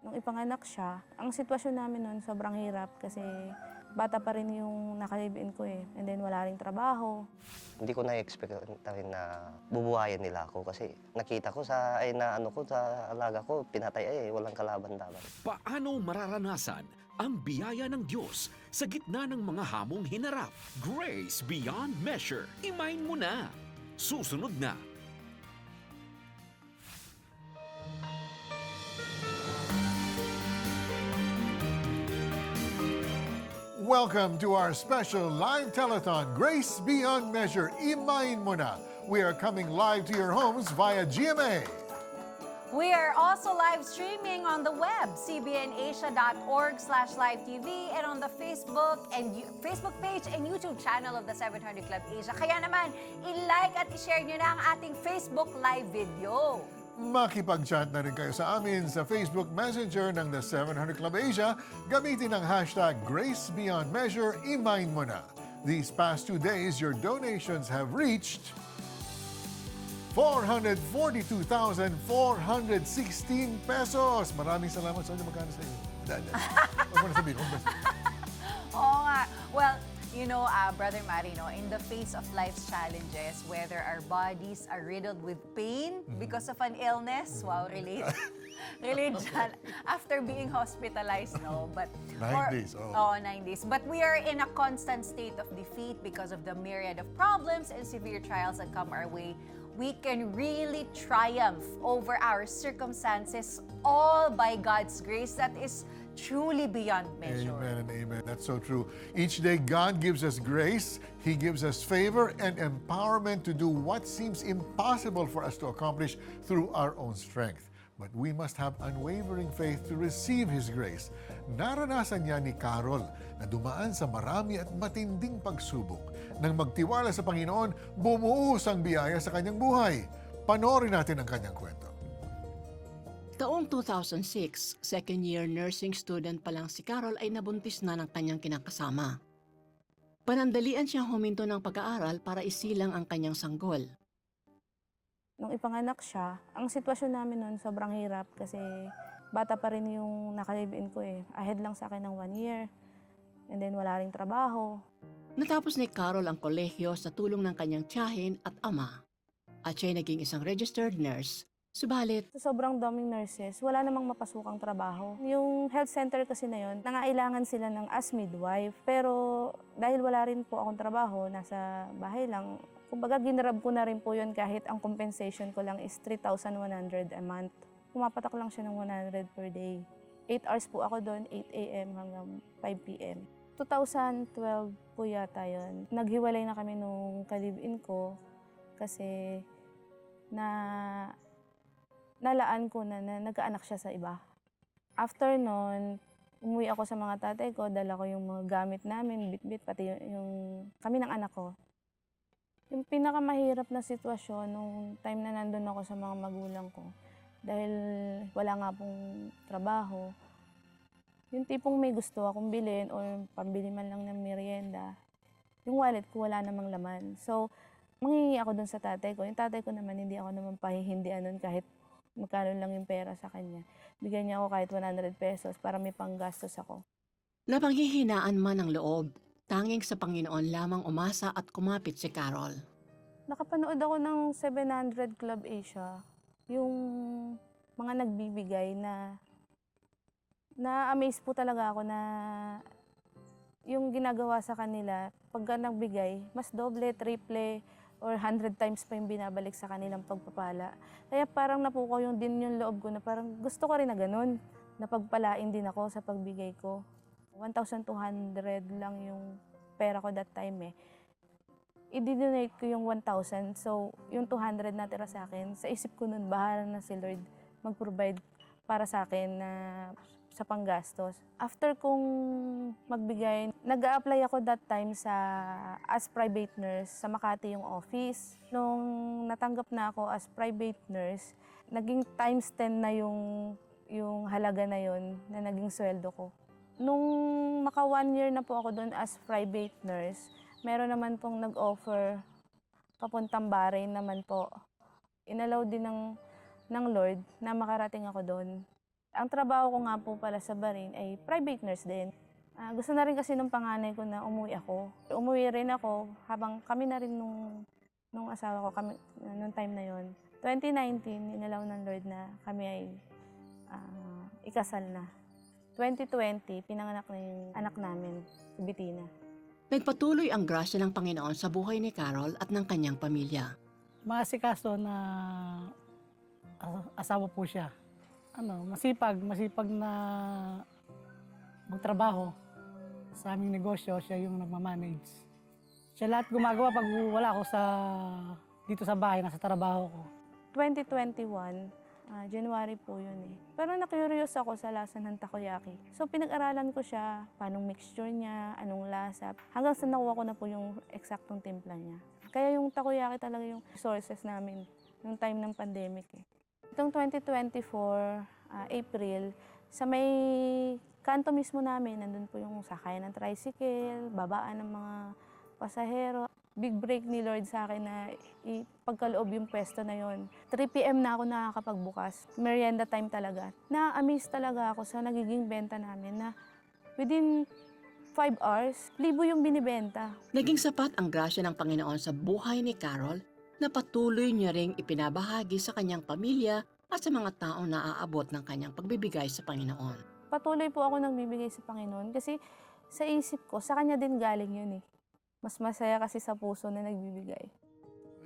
Nung ipanganak siya, ang sitwasyon namin noon sobrang hirap kasi bata pa rin yung naka-live-in ko eh. And then wala ring trabaho. Hindi ko na-expect rin na bubuhayin nila ako kasi nakita ko sa alaga ko, pinatay walang kalaban-laban. Paano mararanasan ang biyaya ng Diyos sa gitna ng mga hamong hinarap? Grace Beyond Measure. Imayin mo na. Susunod na. Welcome to our special live telethon, Grace Beyond Measure, Imayin Mo Na. We are coming live to your homes via GMA. We are also live streaming on the web, cbnasia.org/live-tv, and on the Facebook page and YouTube channel of the 700 Club Asia. Kaya naman, i-like at i-share nyo na ang ating Facebook live video. Makipag-chat na rin kayo sa amin sa Facebook Messenger ng The 700 Club Asia. Gamitin ang hashtag Grace Beyond Measure, Imayin Mo Na. These past 2 days, your donations have reached 442,416 pesos. Maraming salamat sa inyo. Magkano sa inyo? Huwag mo na sabihin. Oo nga. Well, you know, Brother Marino, in the face of life's challenges, whether our bodies are riddled with pain because of an illness, wow, relate dyan. After being hospitalized, no? But, 9 days, oh. Oo, 9 days. But we are in a constant state of defeat because of the myriad of problems and severe trials that come our way. We can really triumph over our circumstances all by God's grace that is truly beyond measure. Amen and amen. That's so true. Each day, God gives us grace. He gives us favor and empowerment to do what seems impossible for us to accomplish through our own strength. But we must have unwavering faith to receive His grace. Naranasan niya ni Carol na dumaan sa marami at matinding pagsubok. Nang magtiwala sa Panginoon, bumuhos ang biyaya sa kanyang buhay. Panoorin natin ang kanyang kwento. Taong 2006, second-year nursing student pa lang si Carol ay nabuntis na ng kanyang kinakasama. Panandalian siyang huminto ng pag-aaral para isilang ang kanyang sanggol. Nung ipanganak siya, ang sitwasyon namin noon sobrang hirap kasi bata pa rin yung naka-live-in ko eh. Ahead lang sa akin ng 1 year. And then wala ring trabaho. Natapos ni Carol ang kolehiyo sa tulong ng kanyang tiyahin at ama. At siya'y naging isang registered nurse. Subalit, Sa sobrang daming nurses, wala namang mapasukang trabaho. Yung health center kasi na yun, nangailangan sila ng as midwife. Pero dahil wala rin po akong trabaho, nasa bahay lang, kumbaga ginrab ko na rin po yun kahit ang compensation ko lang is 3,100 a month. Pumapatak lang siya ng 100 per day. 8 hours po ako doon, 8 a.m. hanggang 5 p.m. 2012 po yata yun. Naghiwalay na kami nung ka-live-in ko kasi nalaan ko na nagkaanak siya sa iba. After nun, umuwi ako sa mga tatay ko, dala ko yung mga gamit namin, bit-bit, pati yung kami ng anak ko. Yung pinakamahirap na sitwasyon nung time na nandun ako sa mga magulang ko, dahil wala nga pong trabaho, yung tipong may gusto akong bilhin o pambili man lang ng merienda, yung wallet ko wala namang laman. So, manghingi ako dun sa tatay ko. Yung tatay ko naman, hindi ako naman pahihindian nun kahit magkano lang yung pera sa kanya. Bigyan niya ako kahit 100 pesos para may panggastos ako. napanghihinaan man ang loob, tanging sa Panginoon lamang umasa at kumapit si Carol. Nakapanood ako ng 700 Club Asia, yung mga nagbibigay na-amaze po talaga ako na yung ginagawa sa kanila, pagka nagbigay, mas doble, triple, or 100 times pa yung binabalik sa kanilang pagpapala. Kaya parang napukaw yung loob ko na parang gusto ko rin na ganun, na pagpalain din ako sa pagbigay ko. 1,200 lang yung pera ko that time eh. I-donate ko yung 1,000, so yung 200 natira sa akin, sa isip ko nun, bahala na si Lord mag-provide para sa akin na sa panggastos. After kong magbigay, nag-a-apply ako that time as private nurse sa Makati yung office. Nung natanggap na ako as private nurse, naging times 10 na yung halaga na yon na naging sweldo ko. Nung maka 1 year na po ako doon as private nurse, meron naman pong nag-offer papuntang Bahrain naman po. Inalaw din ng Lord na makarating ako doon. Ang trabaho ko nga po pala sa Bahrain ay private nurse din. Gusto na rin kasi nung panganay ko na umuwi ako. Umuwi rin ako habang kami na rin nung asawa ko, nung time na yon. 2019, inalaw ng Lord na kami ay ikasal na. 2020, pinanganak na yung anak namin, si Bettina. Nagpatuloy ang grasya ng Panginoon sa buhay ni Carol at ng kanyang pamilya. Maasikaso na asawa po siya. Masipag na magtrabaho sa aming negosyo, siya yung nagmamanage. Siya lahat gumagawa pag wala ako dito sa bahay, nasa trabaho ko. 2021, January po yun eh. Pero na-curious ako sa lasa ng takoyaki. So pinag-aralan ko siya, paanong mixture niya, anong lasa. Hanggang sa nakuha ko na po yung eksaktong timpla niya. Kaya yung takoyaki talaga yung sources namin nung time ng pandemic eh. Itong 2024, April, sa may kanto mismo namin, nandun po yung sakayan ng tricycle, babaan ng mga pasahero. Big break ni Lord sa akin na ipagkaloob yung pwesto na yon. 3 p.m. na ako nakakapagbukas. Merienda time talaga. Na-amaze talaga ako sa nagiging benta namin na within 5 hours, libo yung binibenta. Naging sapat ang grasya ng Panginoon sa buhay ni Carol na patuloy niya ring ipinabahagi sa kanyang pamilya at sa mga taong naaabot ng kanyang pagbibigay sa Panginoon. Patuloy po ako nagbibigay sa Panginoon kasi sa isip ko, sa Kanya din galing yun eh. Mas masaya kasi sa puso na nagbibigay.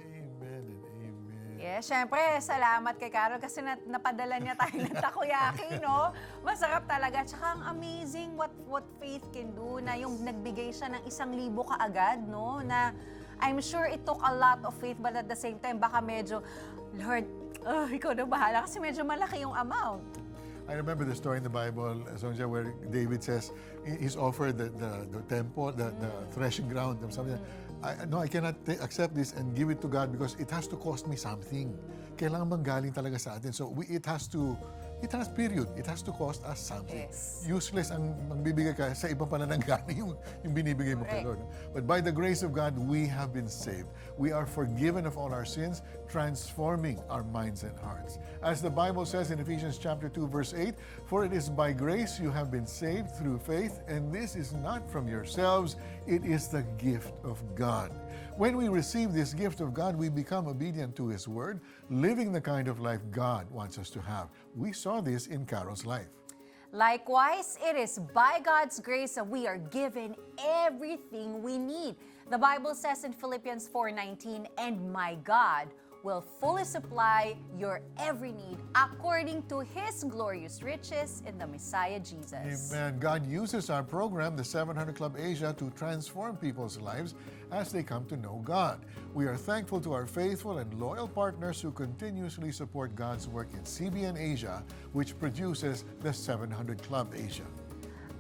Amen and amen. Yes, syempre, salamat kay Carol kasi napadala niya tayo ng takoyaki, no? Masarap talaga. Tsaka ang amazing what faith can do na yung nagbigay siya ng 1,000 kaagad, no? Na I'm sure it took a lot of faith but at the same time, baka medyo, Lord, ikaw na bahala kasi medyo malaki yung amount. I remember the story in the Bible, Sonja, where David says he's offered the temple, the threshing ground, or something. I cannot accept this and give it to God because it has to cost me something. Kailangan manggaling talaga sa atin. So it has to cost us something. Yes. Useless ang magbibigay ka sa ibang panananggaling yung binibigay mo kay Correct. Lord. But by the grace of God, we have been saved. We are forgiven of all our sins, transforming our minds and hearts. As the Bible says in Ephesians chapter 2, verse 8, "For it is by grace you have been saved through faith, and this is not from yourselves, it is the gift of God." When we receive this gift of God, we become obedient to His Word, living the kind of life God wants us to have. We saw this in Carol's life. Likewise, it is by God's grace that we are given everything we need. The Bible says in Philippians 4:19, "And my God will fully supply your every need according to His glorious riches in the Messiah Jesus." Amen. God uses our program, the 700 Club Asia, to transform people's lives as they come to know God. We are thankful to our faithful and loyal partners who continuously support God's work in CBN Asia, which produces the 700 Club Asia.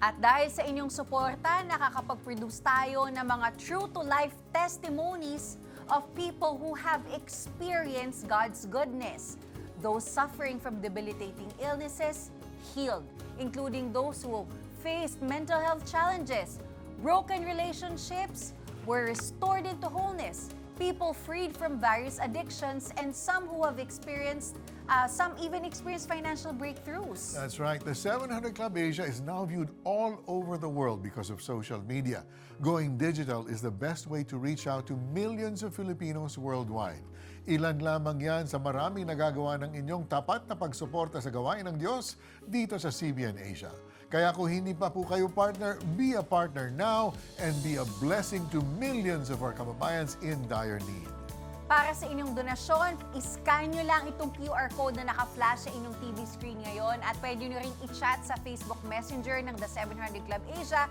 At dahil sa inyong suporta, nakakapag-produce tayo ng mga true-to-life testimonies of people who have experienced God's goodness. Those suffering from debilitating illnesses, healed, including those who faced mental health challenges, broken relationships, were restored into wholeness, people freed from various addictions, and some who have experienced, some even experienced financial breakthroughs. That's right. The 700 Club Asia is now viewed all over the world because of social media. Going digital is the best way to reach out to millions of Filipinos worldwide. Ilan lamang yan sa maraming nagagawa ng inyong tapat na pagsuporta sa gawain ng Diyos dito sa CBN Asia. Kaya kung hindi pa po kayo partner, be a partner now and be a blessing to millions of our kababayans in dire need. Para sa inyong donasyon, iscan nyo lang itong QR code na naka-flash sa inyong TV screen ngayon at pwede nyo ring i-chat sa Facebook Messenger ng The 700 Club Asia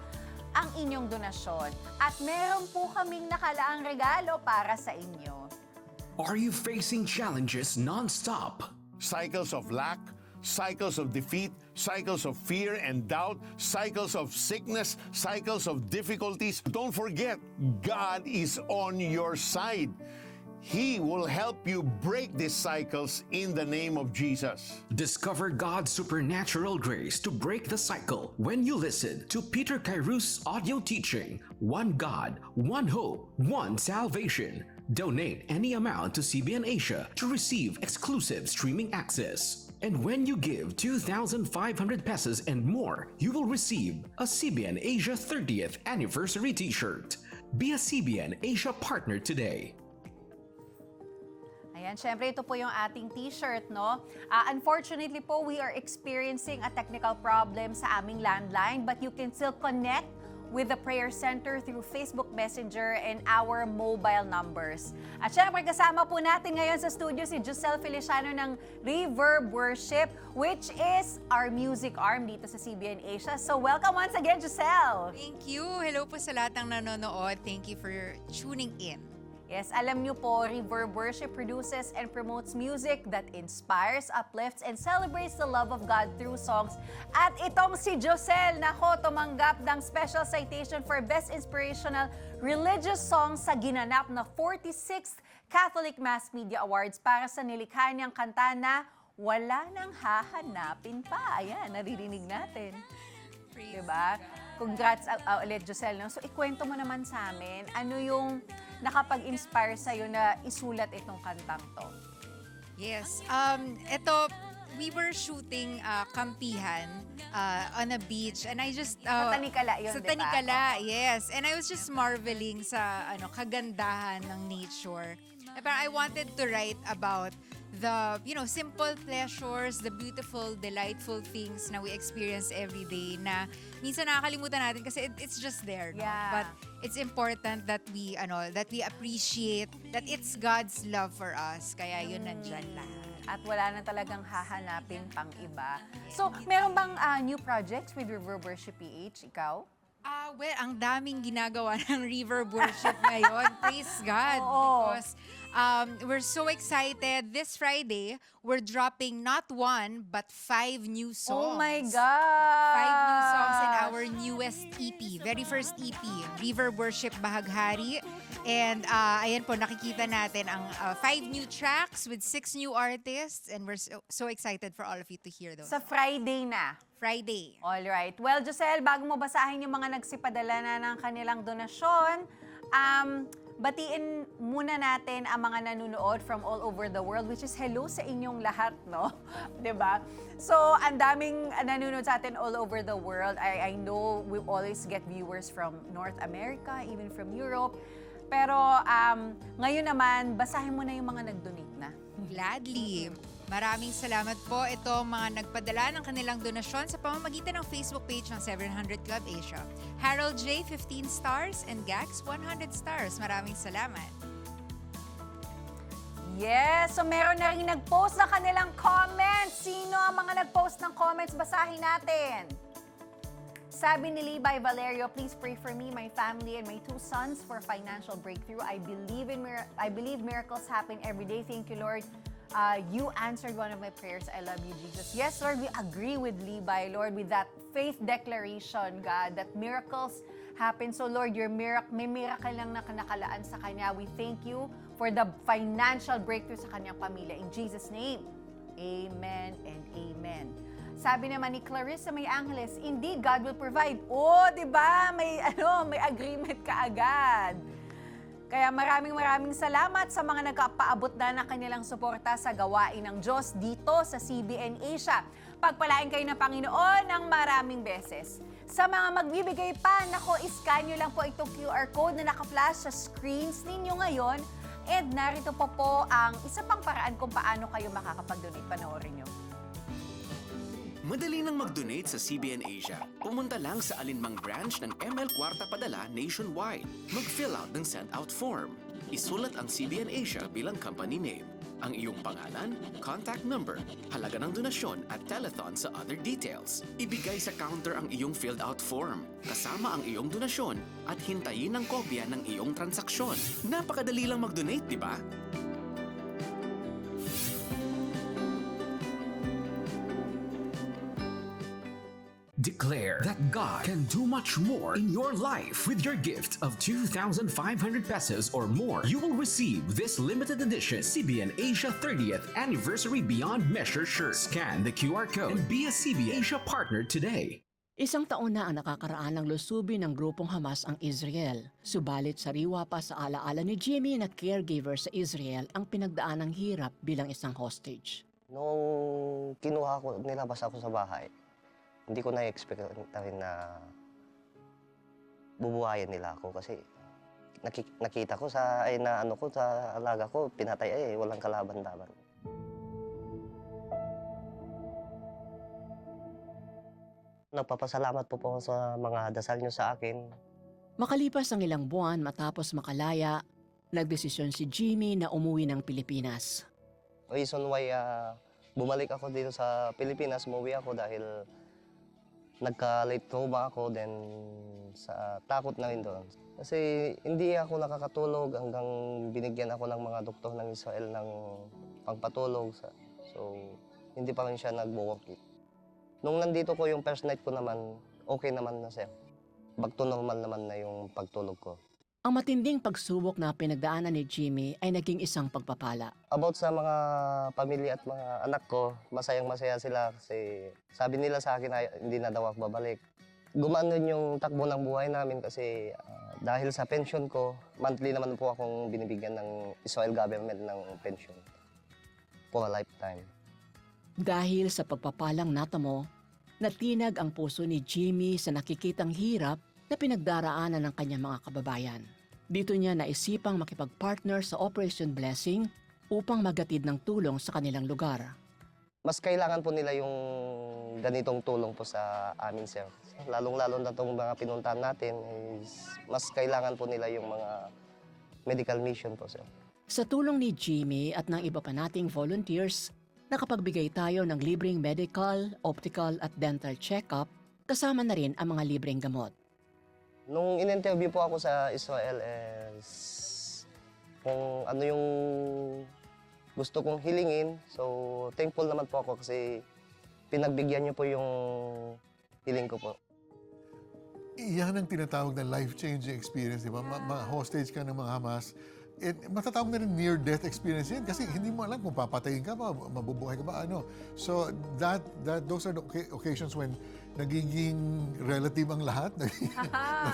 ang inyong donasyon. At meron po kaming nakalaang regalo para sa inyo. Are you facing challenges non-stop? Cycles of lack, cycles of defeat, cycles of fear and doubt, cycles of sickness, cycles of difficulties. Don't forget, God is on your side. He will help you break these cycles in the name of Jesus. Discover God's supernatural grace to break the cycle when you listen to Peter Kairou's audio teaching, One God, One Hope, One Salvation. Donate any amount to CBN Asia to receive exclusive streaming access. And when you give 2,500 pesos and more, you will receive a CBN Asia 30th Anniversary T-shirt. Be a CBN Asia partner today. Ayan, syempre ito po yung ating t-shirt, no? Unfortunately po, we are experiencing a technical problem sa aming landline, but you can still connect with the prayer center through Facebook Messenger and our mobile numbers. At syempre, kasama po natin ngayon sa studio si Giselle Feliciano ng Reverb Worship, which is our music arm dito sa CBN Asia. So welcome once again, Giselle! Thank you. Hello po sa lahat ng nanonood. Thank you for tuning in. Yes, alam niyo po, Reverb Worship produces and promotes music that inspires, uplifts, and celebrates the love of God through songs. At itong si Giselle, nako, tumanggap ng special citation for Best Inspirational Religious Song sa ginanap na 46th Catholic Mass Media Awards para sa nilikha niyang kanta na Wala Nang Hahanapin Pa. Ayan, naririnig natin. Diba? Congrats ulit, Giselle. No? So, ikwento mo naman sa amin, ano yung nakapag-inspire sa'yo na isulat itong kantang to? Yes. We were shooting Kampihan on a beach and I just... Sa Tanikala yun, Sa diba? Tanikala, yes. And I was just marveling sa kagandahan ng nature. Parang I wanted to write about the, simple pleasures, the beautiful, delightful things na we experience every day na minsan nakakalimutan natin kasi it's just there. No? Yeah. But it's important that we appreciate that it's God's love for us. Kaya yun nandyan lahat. At wala na talagang hahanapin pang iba. So, meron bang new projects with Reverb Worship PH? Ikaw? Well, ang daming ginagawa ng Reverb Worship ngayon. Praise God. Oo. Because we're so excited. This Friday, we're dropping not 1, but 5 new songs. Oh my God! 5 new songs in our newest EP. Very first EP, Reverb Worship Bahaghari. And ayan po, nakikita natin ang 5 new tracks with 6 new artists. And we're so excited for all of you to hear those. Sa Friday na. Friday. All right. Well, Giselle, bago mo basahin yung mga nagsipadala na ng kanilang donasyon, batiin muna natin ang mga nanonood from all over the world, which is hello sa inyong lahat, no? 'Di ba? So, ang daming nanonood sa atin all over the world. I know we always get viewers from North America, even from Europe. Pero ngayon naman, basahin mo na yung mga nag-donate na. Gladly. Maraming salamat po. Ito mga nagpadala ng kanilang donasyon sa pamamagitan ng Facebook page ng 700 Club Asia. Harold J, 15 stars, and Gax, 100 stars. Maraming salamat. Yes! So meron na rin nag-post ng kanilang comments. Sino ang mga nag-post ng comments? Basahin natin. Sabi ni Levi Valerio, please pray for me, my family, and my 2 sons for financial breakthrough. I believe miracles happen every day. Thank you, Lord. You answered one of my prayers. I love you, Jesus. Yes, Lord, we agree with Levi, Lord, with that faith declaration, God, that miracles happen. So, Lord, may miracle lang na nakalaan sa kanya. We thank you for the financial breakthrough sa kanyang pamilya. In Jesus' name, amen and amen. Sabi naman ni Clarissa May Angeles, indeed, God will provide. Oh, di ba? May agreement ka agad. Kaya maraming salamat sa mga nagpaabot na ng kanilang suporta sa gawain ng Diyos dito sa CBN Asia. Pagpalain kayo ng Panginoon ng maraming beses. Sa mga magbibigay pa, iscan nyo lang po itong QR code na naka-flash sa screens ninyo ngayon. And narito po ang isa pang paraan kung paano kayo makakapag-donate. Panoorin nyo. Madali nang mag-donate sa CBN Asia. Pumunta lang sa alinmang branch ng ML Kwarta Padala nationwide. Mag-fill out ng send-out form. Isulat ang CBN Asia bilang company name. Ang iyong pangalan, contact number, halaga ng donasyon at telethon sa other details. Ibigay sa counter ang iyong filled-out form, kasama ang iyong donasyon at hintayin ang kopya ng iyong transaksyon. Napakadali lang mag-donate, di ba? Declare that God can do much more in your life with your gift of 2,500 pesos or more. You will receive this limited edition CBN Asia 30th Anniversary Beyond Measure shirt. Scan the QR code and be a CBN Asia partner today. Isang taon na ang nakakaraan ng lusubi ng grupong Hamas ang Israel. Subalit sariwa pa sa alaala ni Jimmy na caregiver sa Israel ang pinagdaan ng hirap bilang isang hostage. Nung kinuha ko, nilabas ako sa bahay, hindi ko na-expect na bubuhayan nila ako kasi nakita ko sa alaga ko, pinatay walang kalaban-laban. Nagpapasalamat po ako sa mga dasal niyo sa akin. Makalipas ang ilang buwan matapos makalaya, nagdesisyon si Jimmy na umuwi ng Pilipinas. Reason why bumalik ako dito sa Pilipinas, umuwi ako dahil nagka-late trauma ako, then sa takot na rin doon. Kasi hindi ako nakakatulog hanggang binigyan ako ng mga doktor ng Israel ng pangpatulog. So, hindi pa rin siya nag-work. Nung nandito ko yung first night ko naman, okay naman na siya. Back to normal naman na yung pagtulog ko. Ang matinding pagsubok na pinagdaanan ni Jimmy ay naging isang pagpapala. About sa mga pamilya at mga anak ko, masayang-masaya sila kasi sabi nila sa akin ay hindi na daw ako babalik. Gumano yung takbo ng buhay namin kasi dahil sa pension ko, monthly naman po akong binibigyan ng Israel government ng pension for a lifetime. Dahil sa pagpapalang natamo, natinag ang puso ni Jimmy sa nakikitang hirap na pinagdaraanan ng kanyang mga kababayan. Dito niya naisipang makipag-partner sa Operation Blessing upang magatid ng tulong sa kanilang lugar. Mas kailangan po nila yung ganitong tulong po sa amin, sir. Lalong-lalo na itong mga pinuntahan natin, mas kailangan po nila yung mga medical mission po, sir. Sa tulong ni Jimmy at ng iba pa nating volunteers, nakapagbigay tayo ng libreng medical, optical at dental check-up, kasama na rin ang mga libreng gamot. Nung in-interview po ako sa Israel, kung ano yung gusto kong hilingin, so thankful naman po ako kasi pinagbigyan niyo po yung hiling ko po. Iyan ang tinatawag na life-changing experience, di ba? Ma-hostage ka ng mga Hamas. Matatawag na rin near-death experience yan kasi hindi mo alam kung papatayin ka ba, mabubuhay ka ba, ano. So, those are the occasions when nagiging relative ang lahat.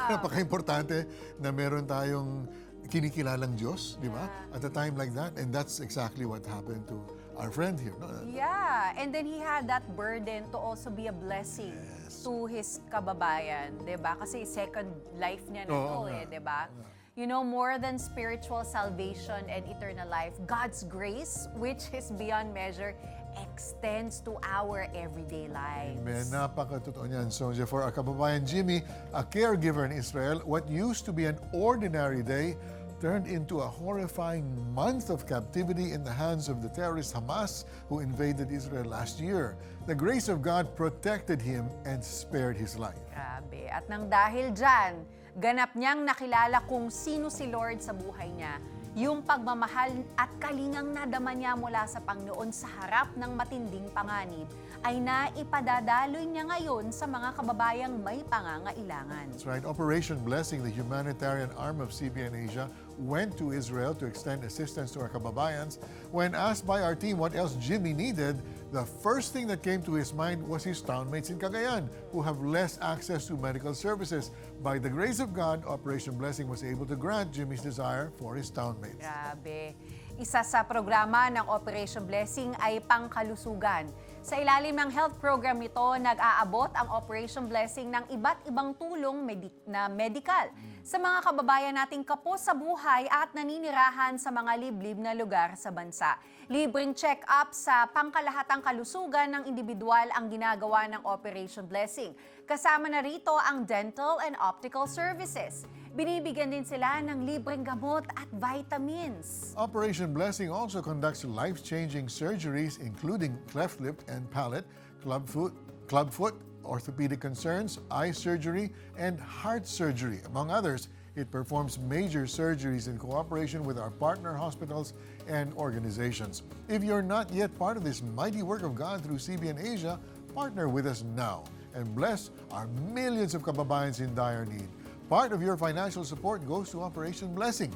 Napaka-importante na meron tayong kinikilalang Diyos, di ba? At a time like that, and that's exactly what happened to our friend here. No? Yeah, and then he had that burden to also be a blessing to his kababayan, 'di ba? Kasi second life niya na to, 'di ba? You know, more than spiritual salvation and eternal life, God's grace, which is beyond measure, extends to our everyday lives. Amen. Napakatotoo niyan, Sonja. For our kababayan Jimmy, a caregiver in Israel, what used to be an ordinary day turned into a horrifying month of captivity in the hands of the terrorist Hamas who invaded Israel last year. The grace of God protected him and spared his life. Grabe. At nang dahil dyan, ganap niyang nakilala kung sino si Lord sa buhay niya. Yung pagmamahal at kalingang nadama niya mula sa Panginoon sa harap ng matinding panganib ay naipadadaloy niya ngayon sa mga kababayang may pangangailangan. That's right. Operation Blessing, the humanitarian arm of CBN Asia, went to Israel to extend assistance to our kababayans. When asked by our team what else Jimmy needed, the first thing that came to his mind was his townmates in Cagayan, who have less access to medical services. By the grace of God, Operation Blessing was able to grant Jimmy's desire for his townmates. Grabe. Isa sa programa ng Operation Blessing ay pangkalusugan. Sa ilalim ng health program nito, nag-aabot ang Operation Blessing ng iba't ibang tulong na medical sa mga kababayan nating kapos sa buhay at naninirahan sa mga liblib na lugar sa bansa. Libreng check-up sa pangkalahatang kalusugan ng individual ang ginagawa ng Operation Blessing. Kasama na rito ang dental and optical services. Binibigyan din sila ng libreng gamot at vitamins. Operation Blessing also conducts life-changing surgeries including cleft lip and palate, clubfoot, orthopedic concerns, eye surgery, and heart surgery, among others. It performs major surgeries in cooperation with our partner hospitals and organizations. If you're not yet part of this mighty work of God through CBN Asia, partner with us now and bless our millions of kababayans in dire need. Part of your financial support goes to Operation Blessing.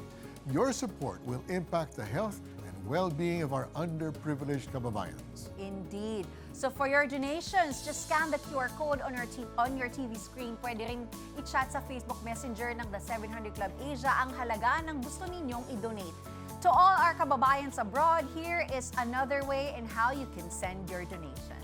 Your support will impact the health and well-being of our underprivileged kababayans. Indeed. So for your donations, just scan the QR code on your TV screen. Pwede rin i-chat sa Facebook Messenger ng The 700 Club Asia ang halaga ng gusto ninyong i-donate. To all our kababayans abroad, here is another way in how you can send your donation.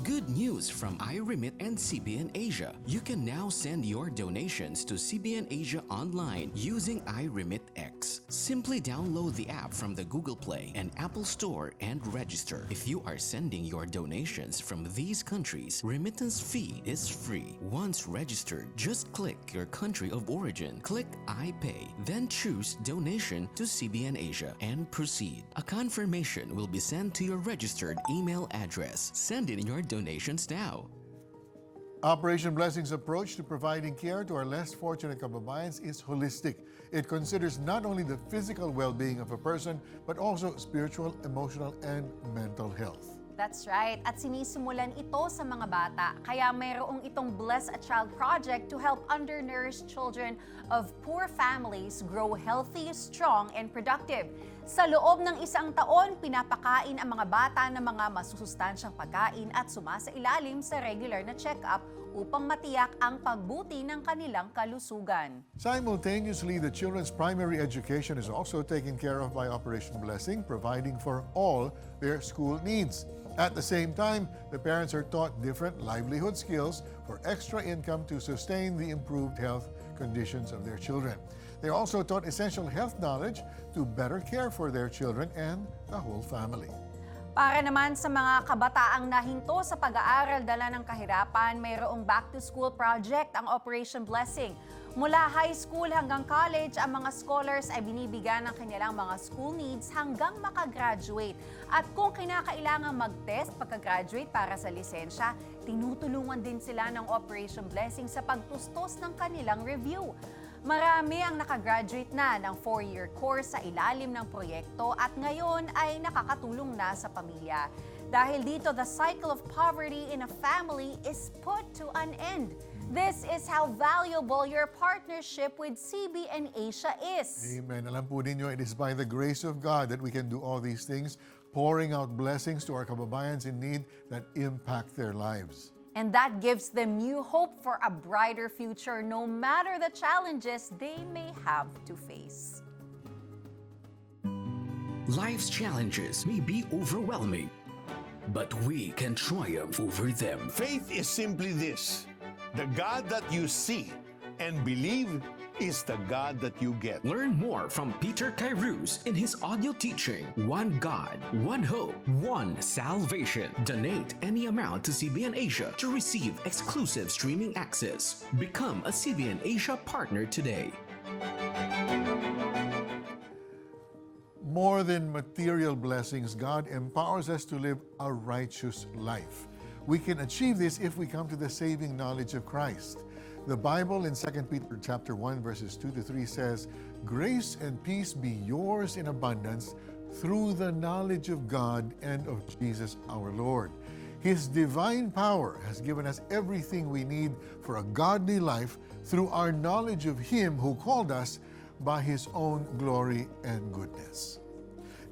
Good news from iRemit and CBN Asia. You can now send your donations to CBN Asia online using iRemit X. Simply download the app from the Google Play and Apple Store and register. If you are sending your donations from these countries, remittance fee is free. Once registered, just click your country of origin, click I Pay, then choose Donation to CBN Asia and proceed. A confirmation will be sent to your registered email address. Send in your donations now. Operation Blessing's approach to providing care to our less fortunate kababayans is holistic. It considers not only the physical well-being of a person, but also spiritual, emotional, and mental health. That's right. At sinisimulan ito sa mga bata. Kaya mayroong itong Bless a Child project to help undernourished children of poor families grow healthy, strong, and productive. Sa loob ng isang taon, pinapakain ang mga bata ng mga masusustansyang pagkain at sumasailalim sa regular na check-up upang matiyak ang pagbuti ng kanilang kalusugan. Simultaneously, the children's primary education is also taken care of by Operation Blessing, providing for all their school needs. At the same time, the parents are taught different livelihood skills for extra income to sustain the improved health conditions of their children. They are also taught essential health knowledge to better care for their children and the whole family. Para naman sa mga kabataang nahinto sa pag-aaral dala ng kahirapan, mayroong Back to School project ang Operation Blessing. Mula high school hanggang college, ang mga scholars ay binibigyan ng kanilang mga school needs hanggang makagraduate. At kung kinakailangan mag-test pagka-graduate para sa lisensya, tinutulungan din sila ng Operation Blessing sa pagtustos ng kanilang review. Marami ang nakagraduate na ng 4-year course sa ilalim ng proyekto at ngayon ay nakakatulong na sa pamilya. Dahil dito, the cycle of poverty in a family is put to an end. This is how valuable your partnership with CBN Asia is. Amen. Alam po ninyo, it is by the grace of God that we can do all these things, pouring out blessings to our kababayans in need that impact their lives. And that gives them new hope for a brighter future, no matter the challenges they may have to face. Life's challenges may be overwhelming, but we can triumph over them. Faith is simply this: the God that you see and believe is the God that you get. Learn more from Peter Kairouz in his audio teaching, One God, One Hope, One Salvation. Donate any amount to CBN Asia to receive exclusive streaming access. Become a CBN Asia partner today. More than material blessings, God empowers us to live a righteous life. We can achieve this if we come to the saving knowledge of Christ. The Bible in 2 Peter chapter 1 verses 2 to 3 says, "Grace and peace be yours in abundance through the knowledge of God and of Jesus our Lord. His divine power has given us everything we need for a godly life through our knowledge of Him who called us by His own glory and goodness."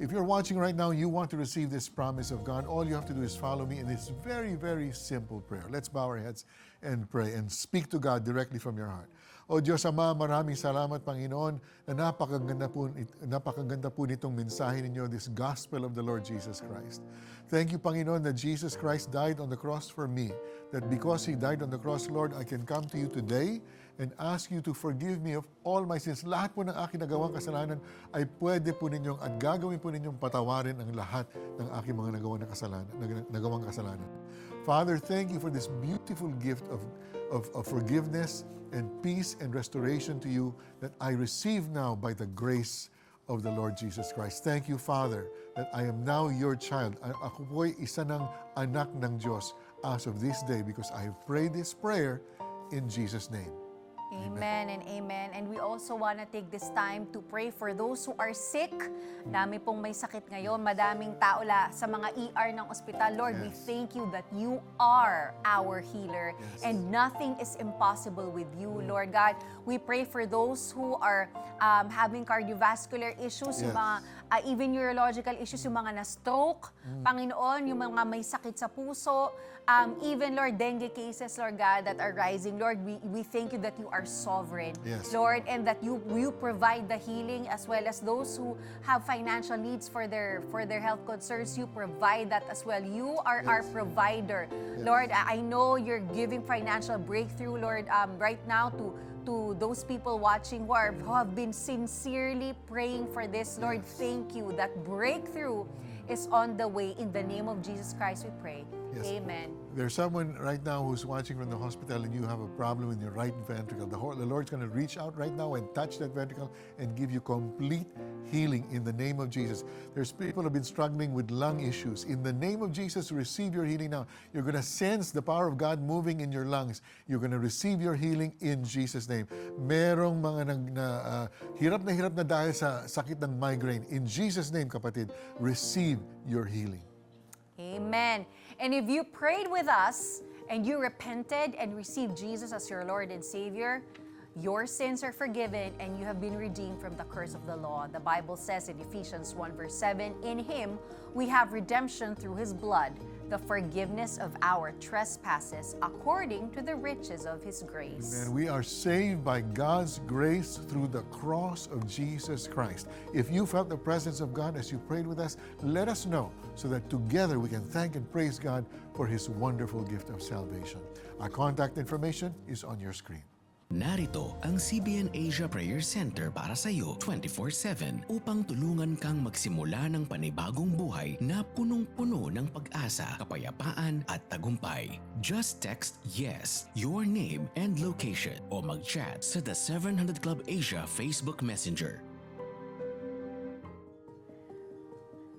If you're watching right now, you want to receive this promise of God, all you have to do is follow me in this very, very simple prayer. Let's bow our heads and pray and speak to God directly from your heart. O Diyos Ama, maraming salamat, Panginoon, na napakaganda po nitong mensahe ninyo, this gospel of the Lord Jesus Christ. Thank you, Panginoon, that Jesus Christ died on the cross for me, that because He died on the cross, Lord, I can come to you today and ask you to forgive me of all my sins. Lahat po ng aking nagawang kasalanan ay pwede po ninyong at gagawin po ninyong patawarin ang lahat ng aking mga nagawang kasalanan. Father, thank you for this beautiful gift of forgiveness and peace and restoration to you that I receive now by the grace of the Lord Jesus Christ. Thank you, Father, that I am now your child. Ako po'y isa ng anak ng Diyos as of this day because I have prayed this prayer in Jesus' name. Amen and amen. And we also want to take this time to pray for those who are sick. Dami pong may sakit ngayon. Madaming tao sa mga ER ng ospital. Lord, we thank you that you are our healer and nothing is impossible with you, Lord God. We pray for those who are having cardiovascular issues, yung mga even neurological issues, yung mga na-stroke, Panginoon, yung mga may sakit sa puso, even, Lord, dengue cases, Lord God, that are rising. Lord, we thank you that you are sovereign, Yes. Lord, and that you provide the healing, as well as those who have financial needs for their health concerns. You provide that as well. You are our provider. Lord, I know you're giving financial breakthrough, Lord, right now to those people watching who have been sincerely praying for this. Lord, thank you that breakthrough is on the way. In the name of Jesus Christ we pray. Yes. Amen. There's someone right now who's watching from the hospital and you have a problem in your right ventricle. The Lord's going to reach out right now and touch that ventricle and give you complete healing in the name of Jesus. There's people who have been struggling with lung issues. In the name of Jesus, receive your healing now. You're going to sense the power of God moving in your lungs. You're going to receive your healing in Jesus' name. Merong mga hirap na dahil sa sakit ng migraine. In Jesus' name, kapatid, receive your healing. Amen. And if you prayed with us and you repented and received Jesus as your Lord and Savior, your sins are forgiven and you have been redeemed from the curse of the law. The Bible says in Ephesians 1 verse 7, in Him we have redemption through His blood, the forgiveness of our trespasses according to the riches of His grace. And we are saved by God's grace through the cross of Jesus Christ. If you felt the presence of God as you prayed with us, let us know so that together we can thank and praise God for His wonderful gift of salvation. Our contact information is on your screen. Narito ang CBN Asia Prayer Center para sa iyo 24/7 upang tulungan kang magsimula ng panibagong buhay na punong-puno ng pag-asa, kapayapaan at tagumpay. Just text YES, your name and location o mag-chat sa The 700 Club Asia Facebook Messenger.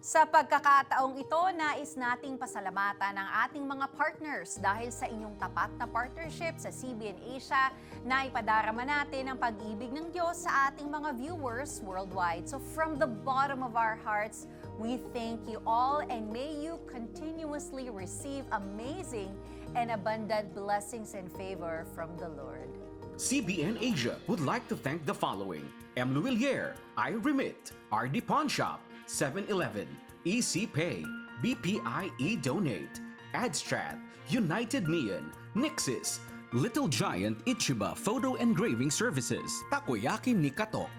Sa pagkakataong ito, nais nating pasalamatan ang ating mga partners dahil sa inyong tapat na partnership sa CBN Asia na ipadarama natin ang pag-ibig ng Diyos sa ating mga viewers worldwide. So from the bottom of our hearts, we thank you all and may you continuously receive amazing and abundant blessings and favor from the Lord. CBN Asia would like to thank the following: M. Luillier, iRemit, RD Pawn Shop, 7-Eleven, EC Pay, BPI eDonate, Adstrat, United Neon, Nixis, Little Giant Ichiba Photo Engraving Services, Takoyaki ni Katok.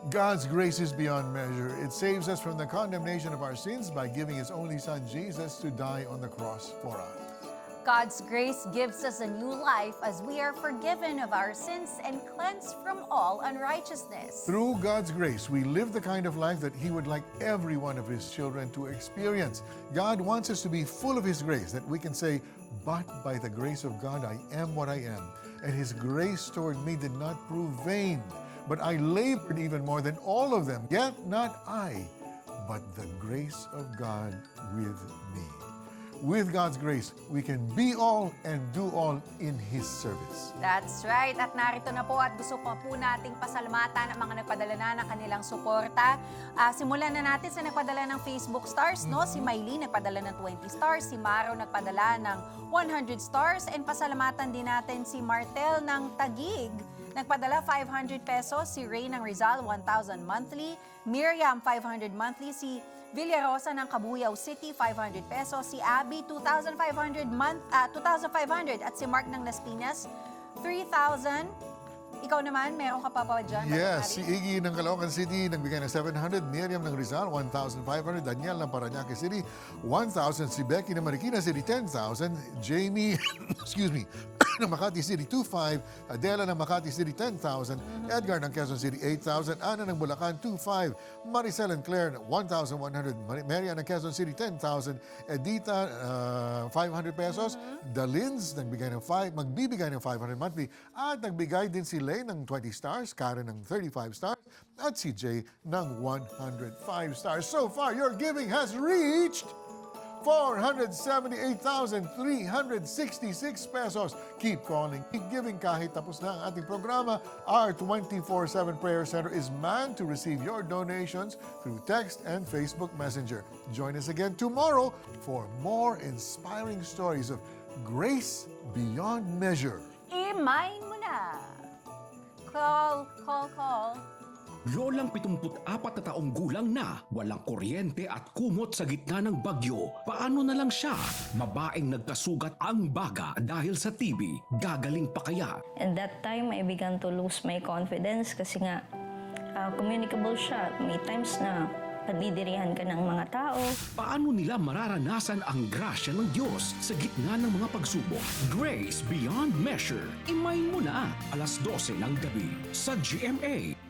God's grace is beyond measure. It saves us from the condemnation of our sins by giving His only Son, Jesus, to die on the cross for us. God's grace gives us a new life as we are forgiven of our sins and cleansed from all unrighteousness. Through God's grace, we live the kind of life that He would like every one of His children to experience. God wants us to be full of His grace, that we can say, but by the grace of God, I am what I am. And His grace toward me did not prove vain, but I labored even more than all of them. Yet not I, but the grace of God with me. With God's grace, we can be all and do all in His service. That's right. At narito na po at gusto pa po nating pasalamatan ang mga nagpadala na ng kanilang suporta. Simulan na natin sa nagpadala ng Facebook stars, no? Si Maylene nagpadala ng 20 stars, si Maro nagpadala ng 100 stars, and pasalamatan din natin si Martel ng Taguig. Nagpadala 500 pesos, si Ray ng Rizal 1,000 monthly, Miriam 500 monthly, si Villarosa ng Cabuyao City 500 pesos, si Abby 2,500 at si Mark ng Las Piñas 3,000. Ikaw naman, meron ka pa dyan? Yes, si Iggy ng Caloocan City nagbigay ng 700, Miriam ng Rizal 1,500, Daniel ng Parañaque City 1,000, si Becky ng Marikina City 10,000, Jamie ng Makati City 2,500, Adela ng Makati City 10,000, Edgar ng Quezon City 8,000, Ana ng Bulacan 2,500, Maricel and Claire 1,100, Maria ng Quezon City 10,000, Edita 500 pesos, Dalins magbibigay ng 500 monthly, at nagbigay din si Lay ng 20 stars, Karen ng 35 stars, at si Jay ng 105 stars. So far, your giving has reached 478,366 pesos. Keep calling, keep giving kahit tapos na ang ating programa. Our 24/7 Prayer Center is manned to receive your donations through text and Facebook Messenger. Join us again tomorrow for more inspiring stories of grace beyond measure. I-mine mo na! Call. Lolang 74 na taong gulang na, walang kuryente at kumot sa gitna ng bagyo. Paano na lang siya? Babaeng nagkasugat ang baga dahil sa TB. Gagaling pa kaya? And that time, I began to lose my confidence kasi nga, communicable siya. May times na padidirihan ka ng mga tao. Paano nila mararanasan ang grasya ng Diyos sa gitna ng mga pagsubok? Grace Beyond Measure. Imayin mo na, 12:00 ng gabi sa GMA.